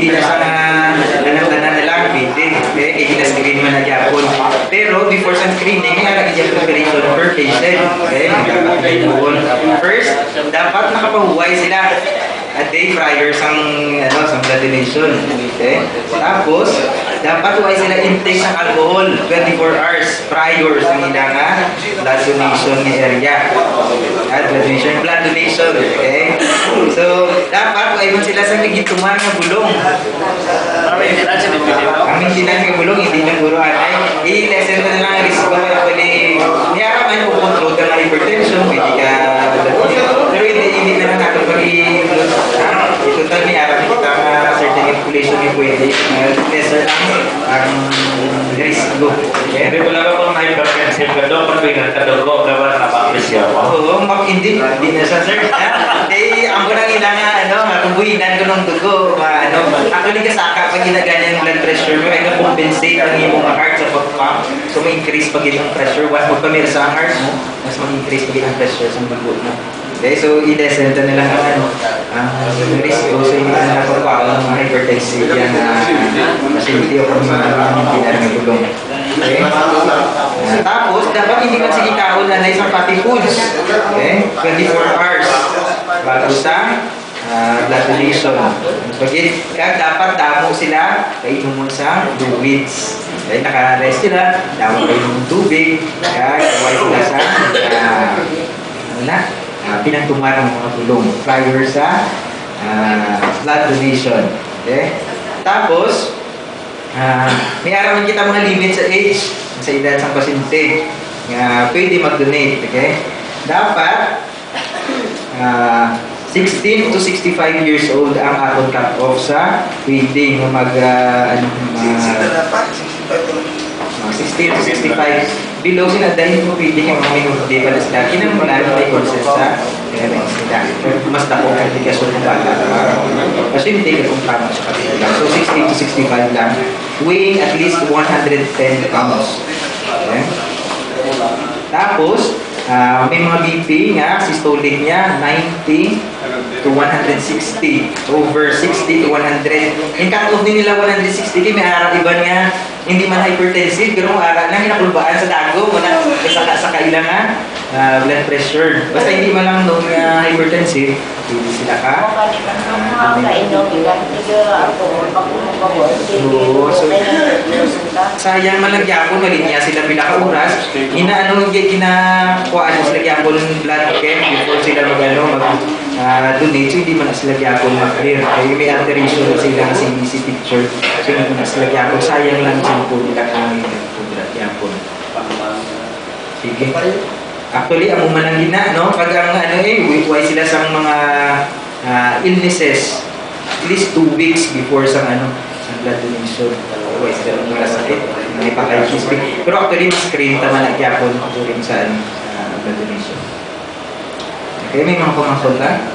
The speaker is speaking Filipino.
hindi na sa tanan-tanan na lang, pwede. Okay, i-screen man na gyapon. Pero before sa screening, may lagi dyan preparation per patient. Okay, first, dapat nakapahuway sila a day prior sang blood donation. Okay? Tapos, dapat huwag sila intake ng alcohol 24 hours prior sa ilang blood donation ng area. Blood donation. Okay? So, dapat huwag sila sa nagituman ng bulong. Ang maintenance ng bulong, hindi ng guro anay. I-lessen ko na lang ang risk ko. Niyara man po control ka ng hypertension, pwede ka pero hindi na lang natin total ni arap kita certain inflation ni pwede lesser ang risk go. Hindi pala ka pang hypertensive ka doon pag nagkadugo ka ba napakrisya mo? Oo, hindi na sa sir. Ang ko nang ilang makubuhinan ko ng dugo. Actually kasaka pag ginaganyan yung blood pressure mo ay na-compensate ang iyong heart sa pag-pump. So may increase pag yung pressure. Once magpamira sa heart mo, mas mag-increase pag yung pressure sa dugo mo. Okay, so i-lessen na lang ang risk ko sa inyo na nakapagpapang mga hypertensive yan facility o kung mga tulong. Okay? Tapos, dapat hindi man sige kaon na isang fatty foods. Okay? 24 hours bago sa blood donation. Kaya dapat damo sila kainom mo sa fluids. Okay? Naka-rest sila, damo kayo ng tubig, kaya kaway sila sa pinagtumar ng mga tulong prior sa blood donation. Okay? Tapos, may arawan kita mga limit sa age, sa edad ng pasyente na pwede mag-donate. Okay? Dapat 16 to 65 years old ang atong cut-off sa pwede mag 16 to 65 below sila dahil mo pwede kang mga minuto pa na sila kinamula may consent sa parents nila. Mas dako ang indikasyon ng bata kasi hindi ka kung tama sa kanila. So 16 to 65 lang, weighing at least 110 pounds. Okay? Tapos may mga BP nga, systolic niya 90 to 160, over 60 to 100. Yung cut-off din nila 160, may araw iba nga hindi man hypertensive, pero ang araw lang hinakulbaan sa dago, sa kailangan blood pressure. Basta hindi man lang nung hypertensive, hindi sila ka. Sayang malagyan malinya sila pila ka oras. Ginakuhaan sila gyapon blood chem before sila donate. So hindi man sila gyapon mag-clear. Kaya may alteration sila sa CBC picture. So hindi man sila gyapon. Sayang lang sila po nila kami gyapon. Sige. Actually, ang umanang gina, no? Pag ang why sila sa mga illnesses, at least 2 weeks before sa blood donation. Why sila mga sakit, may history. Pero actually, mas screen naman na gyapon during sa blood donation. Okay, may mga pamangkot lang.